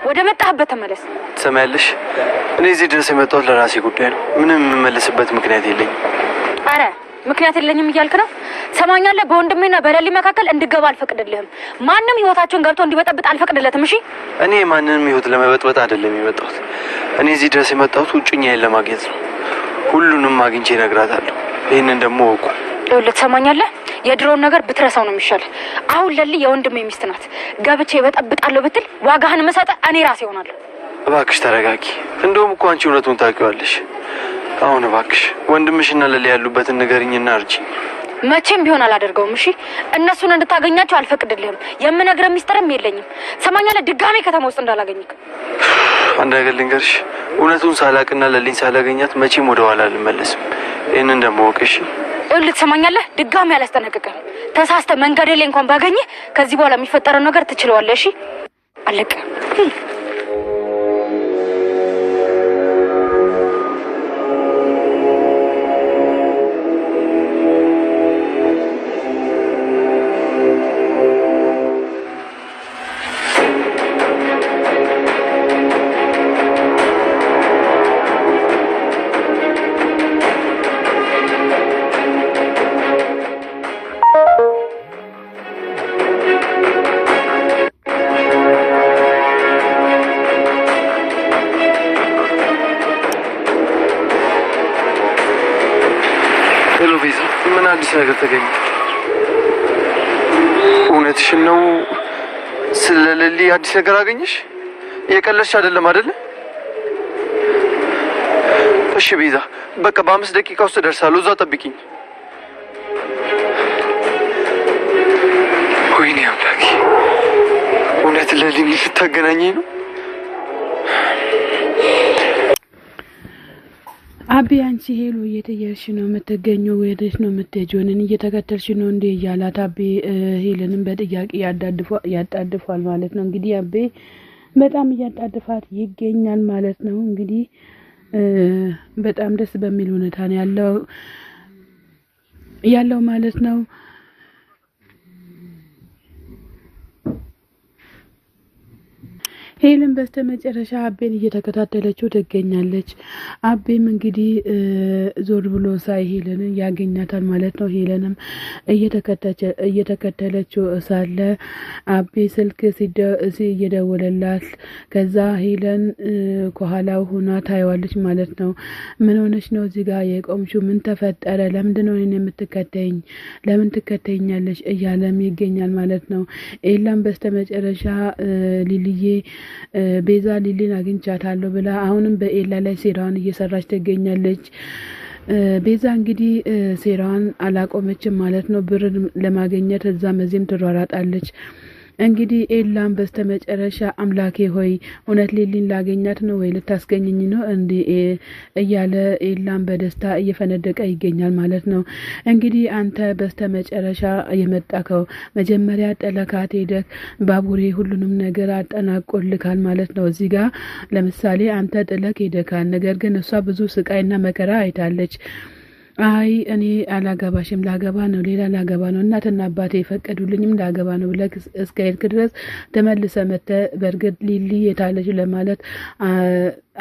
ወደ መጣህበት ተመለስ። ትሰማያለሽ? እኔ እዚህ ድረስ የመጣሁት ለራሴ ጉዳይ ነው። ምንም የምመለስበት ምክንያት የለኝም። አረ ምክንያት የለኝም እያልክ ነው? ሰማኛለህ? በወንድሜና በለሊ መካከል እንድገባ አልፈቅድልህም። ማንም ህይወታቸውን ገብቶ እንዲበጠብጥ አልፈቅድለትም። እሺ? እኔ ማንንም ህይወት ለመበጥበጥ አይደለም የመጣሁት። እኔ እዚህ ድረስ የመጣሁት ውጭኛዬን ለማግኘት ነው። ሁሉንም አግኝቼ እነግራታለሁ። ይሄንን ደግሞ ወቁ። ይኸውልህ ትሰማኛለህ? የድሮውን ነገር ብትረሳው ነው የሚሻል። አሁን ለሊ የወንድሜ ሚስት ናት። ገብቼ በጠብጣለሁ ብትል ዋጋህን መሰጠህ እኔ ራሴ እሆናለሁ። እባክሽ ተረጋጊ። እንደውም እኮ አንቺ እውነቱን ታውቂዋለሽ። አሁን እባክሽ ወንድምሽና ለሊ ያሉበትን ንገሪኝና እርጂ። መቼም ቢሆን አላደርገውም። እሺ? እነሱን እንድታገኛቸው አልፈቅድልህም። የምነግርህ ሚስጥርም የለኝም። ሰማኛለህ? ድጋሜ ከተማ ውስጥ እንዳላገኝክ። አንድ ነገር ልንገርሽ፣ እውነቱን ሳላቅና ለሊን ሳላገኛት መቼም ወደ ኋላ አልመለስም። ይሄንን ደግሞ ወቅሽ። ይኸውልህ ትሰማኛለህ? ድጋሜ አላስጠነቅቅህም። ተሳስተህ መንገዴ ላይ እንኳን ባገኝህ ከዚህ በኋላ የሚፈጠረው ነገር ትችለዋለህ። እሺ? አለቀ። ምን አዲስ ነገር ተገኘ? እውነትሽን ነው? ስለ ለሊ አዲስ ነገር አገኘሽ? የቀለድሽ አይደለም አይደለ? እሺ ቤዛ፣ በቃ በ5 ደቂቃ ውስጥ ደርሳለሁ። እዛ ጠብቂኝ። ወይኔ አምላኬ፣ እውነት ለሊ ልታገናኘኝ ነው? አቢ አንቺ ሄሉ እየተየርሽ ነው የምትገኘው? ወዴት ነው የምትሄጂው? እኔን እየተከተልሽ ነው እንዴ? እያላት አቤ ሄለንም በጥያቄ ያጣድፏል ማለት ነው። እንግዲህ አቤ በጣም እያጣድፋት ይገኛል ማለት ነው። እንግዲህ በጣም ደስ በሚል ሁኔታ ነው ያለው ማለት ነው። ሄለን በስተመጨረሻ አቤን እየተከታተለችው ትገኛለች። አቤም እንግዲህ ዞር ብሎ ሳይ ሄለንን ያገኛታል ማለት ነው። ሄለንም እየተከተለችው ሳለ አቤ ስልክ እየደወለላት ከዛ ሄለን ከኋላው ሆና ታየዋለች ማለት ነው። ምን ሆነች ነው እዚህ ጋር የቆምሽው? ምን ተፈጠረ? ለምንድን ነው እኔን የምትከተይኝ? ለምን ትከተይኛለች? እያለም ይገኛል ማለት ነው። ኤላም በስተመጨረሻ ሊልዬ ቤዛ ሊሊን አግኝቻታለሁ ብላ አሁንም በኤላ ላይ ሴራዋን እየሰራች ትገኛለች። ቤዛ እንግዲህ ሴራዋን አላቆመችም ማለት ነው። ብር ለማግኘት እዛም እዚህም ትሯሯጣለች። እንግዲህ ኤላም በስተመጨረሻ አምላኬ ሆይ እውነት ሊሊን ላገኛት ነው ወይ ልታስገኘኝ ነው እንዴ እያለ ኤላም በደስታ እየፈነደቀ ይገኛል ማለት ነው። እንግዲህ አንተ በስተመጨረሻ የመጣከው መጀመሪያ ጠለካት ሄደክ ባቡሬ ሁሉንም ነገር አጠናቆልካል ማለት ነው። እዚህ ጋር ለምሳሌ አንተ ጥለክ ሄደካል፣ ነገር ግን እሷ ብዙ ስቃይና መከራ አይታለች። አይ እኔ አላገባሽም፣ ላገባ ነው፣ ሌላ ላገባ ነው፣ እናትና አባቴ የፈቀዱልኝም ላገባ ነው ብለህ እስከ ሄድክ ድረስ ተመልሰ መጥተህ በእርግጥ ሊሊ የታለች ለማለት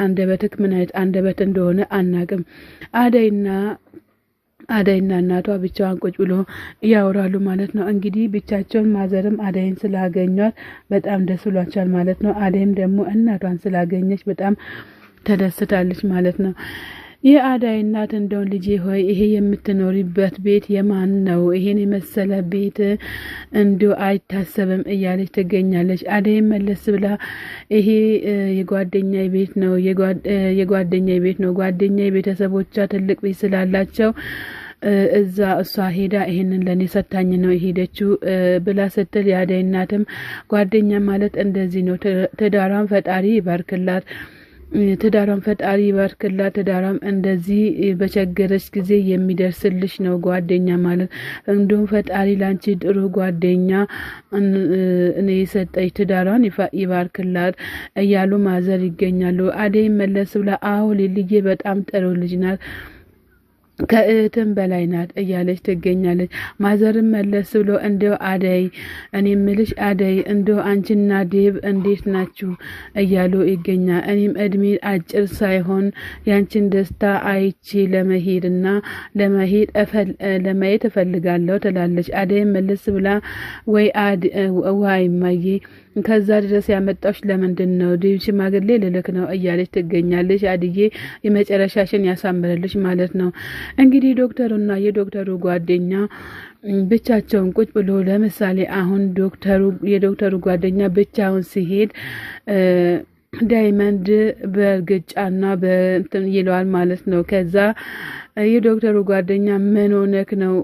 አንደበትክ ምን አይነት አንደበት እንደሆነ አናቅም። አዳይና እናቷ ብቻዋን ቁጭ ብሎ ያወራሉ ማለት ነው። እንግዲህ ብቻቸውን ማዘርም አዳይን ስላገኟት በጣም ደስ ብሏቸዋል ማለት ነው። አዳይም ደግሞ እናቷን ስላገኘች በጣም ተደስታለች ማለት ነው። የአዳይ እናት እንደው ልጄ ሆይ ይሄ የምትኖሪበት ቤት የማን ነው? ይሄን የመሰለ ቤት እንዲሁ አይታሰብም እያለች ትገኛለች። አዳይ መለስ ብላ ይሄ የጓደኛዬ ቤት ነው፣ የጓደኛዬ ቤት ነው። ጓደኛዬ ቤተሰቦቿ ትልቅ ቤት ስላላቸው እዛ እሷ ሄዳ ይሄንን ለኔ ሰታኝ ነው የሄደችው ብላ ስትል የአዳይ እናትም ጓደኛ ማለት እንደዚህ ነው፣ ትዳሯን ፈጣሪ ይባርክላት፣ ትዳሯን ፈጣሪ ይባርክላት፣ ትዳሯም እንደዚህ በቸገረች ጊዜ የሚደርስልሽ ነው ጓደኛ ማለት። እንዲሁም ፈጣሪ ላንቺ ጥሩ ጓደኛ እኔ የሰጠች ትዳሯን ይባርክላት እያሉ ማዘር ይገኛሉ። አደይ መለስ ብላ አዎ ሊልዬ በጣም ጥሩ ልጅ ናት፣ ከእህትም በላይ ናት እያለች ትገኛለች። ማዘርም መለስ ብሎ እንደው አደይ እኔ ምልሽ አደይ እንደው አንቺና ዴብ እንዴት ናችሁ እያሉ ይገኛል። እኔም እድሜ አጭር ሳይሆን ያንቺን ደስታ አይቼ ለመሄድና ለማየት እፈልጋለሁ ትላለች። አደይም መለስ ብላ ወይ ማዬ ከዛ ድረስ ያመጣሽ ለምንድን ነው? ዴብ ሽማግሌ ልልክ ነው እያለች ትገኛለች። አድዬ የመጨረሻሽን ያሳምርልሽ ማለት ነው። እንግዲህ ዶክተሩና የዶክተሩ ጓደኛ ብቻቸውን ቁጭ ብሎ ለምሳሌ አሁን የዶክተሩ ጓደኛ ብቻውን ሲሄድ ዳይመንድ በግጫና በእንትን ይለዋል ማለት ነው። ከዛ የዶክተሩ ጓደኛ ምን ሆነክ ነው?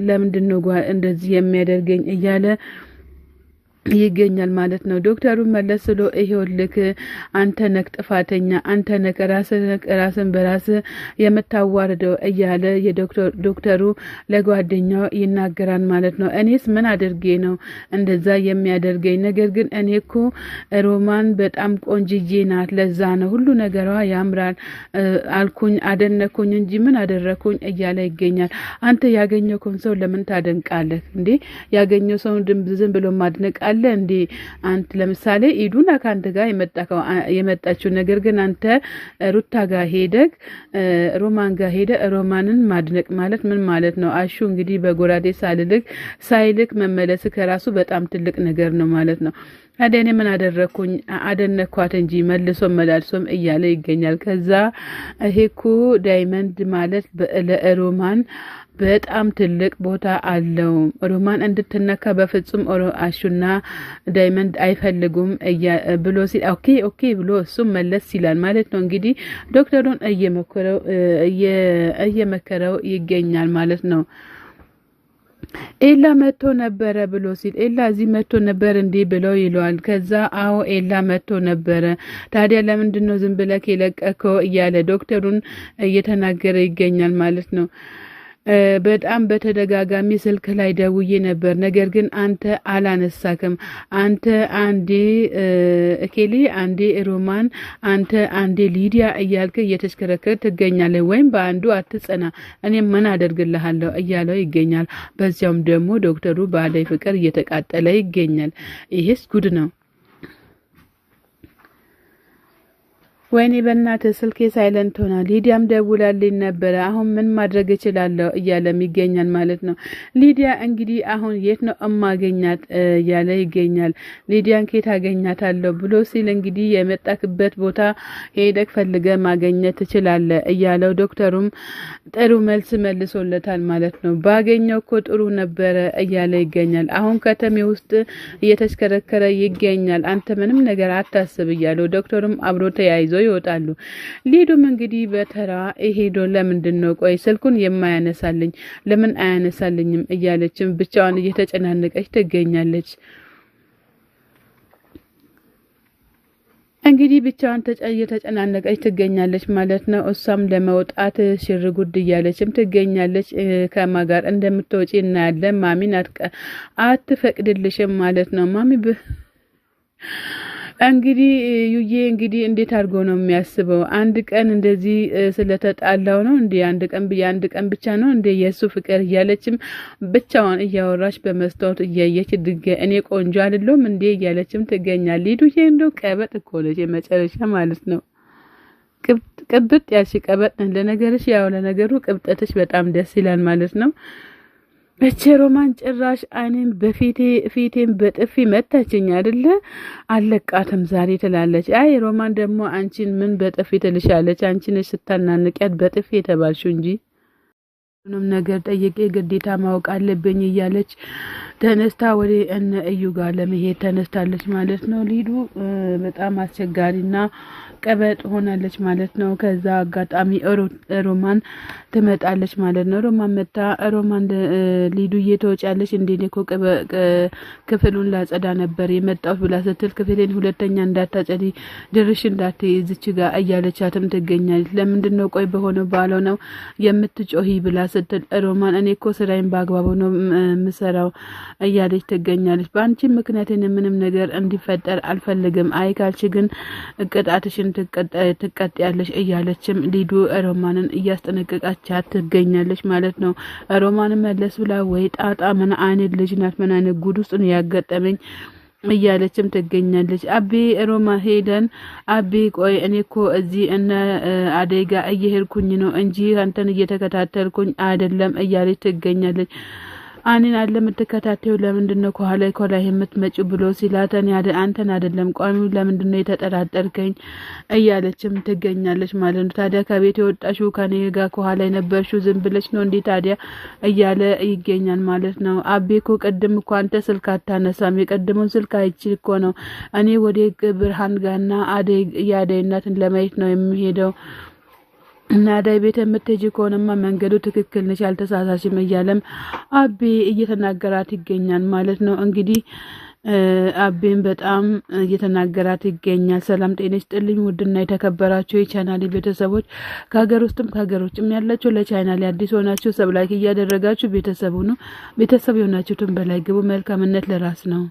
ለምንድን ነው እንደዚህ የሚያደርገኝ እያለ ይገኛል ማለት ነው። ዶክተሩ መለስ ብሎ ይሄውልክ አንተ ነህ ጥፋተኛ፣ አንተ ነህ ራስን በራስ የምታዋርደው እያለ ዶክተሩ ለጓደኛው ይናገራል ማለት ነው። እኔስ ምን አድርጌ ነው እንደዛ የሚያደርገኝ? ነገር ግን እኔ እኮ ሮማን በጣም ቆንጅዬ ናት፣ ለዛ ነው ሁሉ ነገሯ ያምራል አልኩኝ፣ አደነኩኝ እንጂ ምን አደረኩኝ እያለ ይገኛል። አንተ ያገኘውን ሰው ለምን ታደንቃለህ እንዴ? ያገኘው ሰው ዝም ብሎ ማድነቅ አለ እንዴ? አንተ ለምሳሌ ኢዱና ካንተ ጋር የመጣችው ነገር ግን አንተ ሩታ ጋር ሄደክ ሮማን ጋር ሄደ ሮማንን ማድነቅ ማለት ምን ማለት ነው? አሹ እንግዲህ በጎራዴ ሳይልክ መመለስ ከራሱ በጣም ትልቅ ነገር ነው ማለት ነው። አደኔ ምን አደረኩኝ? አደነኳት እንጂ መልሶም እያለ ይገኛል። ከዛ ይሄኩ ዳይመንድ ማለት ለሮማን በጣም ትልቅ ቦታ አለው። ሮማን እንድትነካ በፍጹም አሹና ዳይመንድ አይፈልጉም ብሎ ሲል ኦኬ ብሎ እሱም መለስ ይላል ማለት ነው። እንግዲህ ዶክተሩን እየመከረው ይገኛል ማለት ነው። ኤላ መጥቶ ነበረ ብሎ ሲል ኤላ እዚህ መጥቶ ነበር እንዴ ብለው ይለዋል። ከዛ አዎ ኤላ መጥቶ ነበረ፣ ታዲያ ለምንድን ነው ዝም ብለህ የለቀከው እያለ ዶክተሩን እየተናገረ ይገኛል ማለት ነው። በጣም በተደጋጋሚ ስልክ ላይ ደውዬ ነበር፣ ነገር ግን አንተ አላነሳክም። አንተ አንዴ እኬሌ፣ አንዴ ሮማን፣ አንተ አንዴ ሊዲያ እያልክ እየተሽከረከር ትገኛለህ። ወይም በአንዱ አትጸና፣ እኔ ምን አደርግልሃለሁ እያለው ይገኛል። በዚያውም ደግሞ ዶክተሩ በአደይ ፍቅር እየተቃጠለ ይገኛል። ይሄስ ጉድ ነው። ወይኔ በእናትህ ስልኬ ሳይለንት ሆና ሊዲያም ደውላልኝ ነበረ። አሁን ምን ማድረግ እችላለሁ እያለም ይገኛል ማለት ነው። ሊዲያ እንግዲህ አሁን የት ነው እማገኛት እያለ ይገኛል። ሊዲያን ከየት አገኛታለሁ ብሎ ሲል እንግዲህ የመጣክበት ቦታ ሄደክ ፈልገ ማገኘት ትችላለህ እያለው ዶክተሩም ጥሩ መልስ መልሶለታል ማለት ነው። ባገኘው እኮ ጥሩ ነበረ እያለ ይገኛል። አሁን ከተሜ ውስጥ እየተሽከረከረ ይገኛል። አንተ ምንም ነገር አታስብ እያለው ዶክተሩም አብሮ ተያይዞ ይወጣሉ። ሊዱም እንግዲህ በተራ ሄዶ ለምንድን ነው ቆይ ስልኩን የማያነሳልኝ ለምን አያነሳልኝም እያለችም ብቻዋን እየተጨናነቀች ትገኛለች። እንግዲህ ብቻዋን እየተጨናነቀች ትገኛለች ማለት ነው። እሷም ለመውጣት ሽርጉድ እያለችም ትገኛለች። ከማጋር እንደምትወጪ እናያለን። ማሚን አትፈቅድልሽም ማለት ነው። ማሚ እንግዲህ ዩዬ እንግዲህ እንዴት አድርጎ ነው የሚያስበው? አንድ ቀን እንደዚህ ስለተጣላው ነው እንዴ? አንድ ቀን ብቻ ነው እንዴ የሱ ፍቅር እያለችም ብቻዋን እያወራች በመስታወት እያየች እኔ ቆንጆ አይደለም እንዴ እያለችም ትገኛለች። ዩዬ እንደው ቀበጥ እኮ ነች የመጨረሻ ማለት ነው። ቅብጥ ያልሽ ቀበጥ ለነገርሽ፣ ያው ለነገሩ ቅብጠትሽ በጣም ደስ ይላል ማለት ነው። እቺ ሮማን ጭራሽ አይኔን ፊቴን በጥፊ መታችኝ አይደለ? አለቃተም ዛሬ ትላለች። አይ ሮማን ደግሞ አንቺን ምን በጥፊ ትልሻለች? አንቺ ነሽ ስታናንቂያት በጥፊ የተባልሽው እንጂ ምንም ነገር ጠይቄ ግዴታ ማወቅ አለብኝ እያለች ተነስታ ወደ እነ እዩ ጋር ለመሄድ ተነስታለች ማለት ነው። ሊዱ በጣም አስቸጋሪና ቀበጥ ሆናለች ማለት ነው። ከዛ አጋጣሚ ሮማን ትመጣለች ማለት ነው። ሮማን መጣ ሮማን ሊዱ እየተወጫለች እንዴ እኮ ክፍሉን ላጸዳ ነበር የመጣሁት ብላ ስትል ክፍሌን ሁለተኛ እንዳታጸዲ ድርሽ እንዳትይዝች ጋር እያለቻትም ትገኛለች። ለምንድን ነው ቆይ በሆነው ባለው ነው የምትጮሂ ብላ ስትል ሮማን እኔ እኮ ስራዬን በአግባቡ ነው የምሰራው እያለች ትገኛለች። በአንቺ ምክንያት ምንም ነገር እንዲፈጠር አልፈልግም። አይ ካልሽ ግን ቅጣትሽን ትቀጥያለሽ እያለችም ሊዱ ሮማንን እያስጠነቀቀቻት ትገኛለች ማለት ነው። ሮማን መለስ ብላ ወይ ጣጣ ምን አይነት ልጅ ናት? ምን አይነት ጉድ ውስጥ ነው ያጋጠመኝ እያለችም ትገኛለች። አቢ ሮማ ሄደን አቢ ቆይ እኔ እኮ እዚህ እነ አደጋ እየሄድኩኝ ነው እንጂ አንተን እየተከታተልኩኝ አይደለም እያለች ትገኛለች። አኒን አለ የምትከታተዩ ለምንድነው ከኋላ የምትመጪው ብሎ ሲላተን አንተን አይደለም ቋሚ ለምንድነው የተጠራጠርከኝ እያለችም ትገኛለች ማለት ነው። ታዲያ ከቤት የወጣሽው ከኔ ጋር ከኋላ የነበርሽው ዝም ብለሽ ነው እንዴ ታዲያ እያለ ይገኛል ማለት ነው። አቤኮ ቀደም እኮ አንተ ስልክ አታነሳም የቀደመውን ስልክ አይቺ እኮ ነው እኔ ወደ ብርሃን ጋርና ያደይ እናትን ለማየት ነው የሚሄደው እና ዳይ ቤት የምትሄጂ ከሆነማ መንገዱ ትክክል ነሽ አልተሳሳሽም እያለም አቤ እየተናገራት ይገኛል ማለት ነው። እንግዲህ አቤን በጣም እየተናገራት ይገኛል። ሰላም ጤና ይስጥልኝ ውድና የተከበራችሁ የቻናሌ ቤተሰቦች ከሀገር ውስጥም ከሀገር ውጭም ያላችሁ ለቻናሌ አዲስ ሆናችሁ ሰብስክራይብ እያደረጋችሁ ቤተሰብ የሆናችሁትን በላይ ግቡ። መልካምነት ለራስ ነው።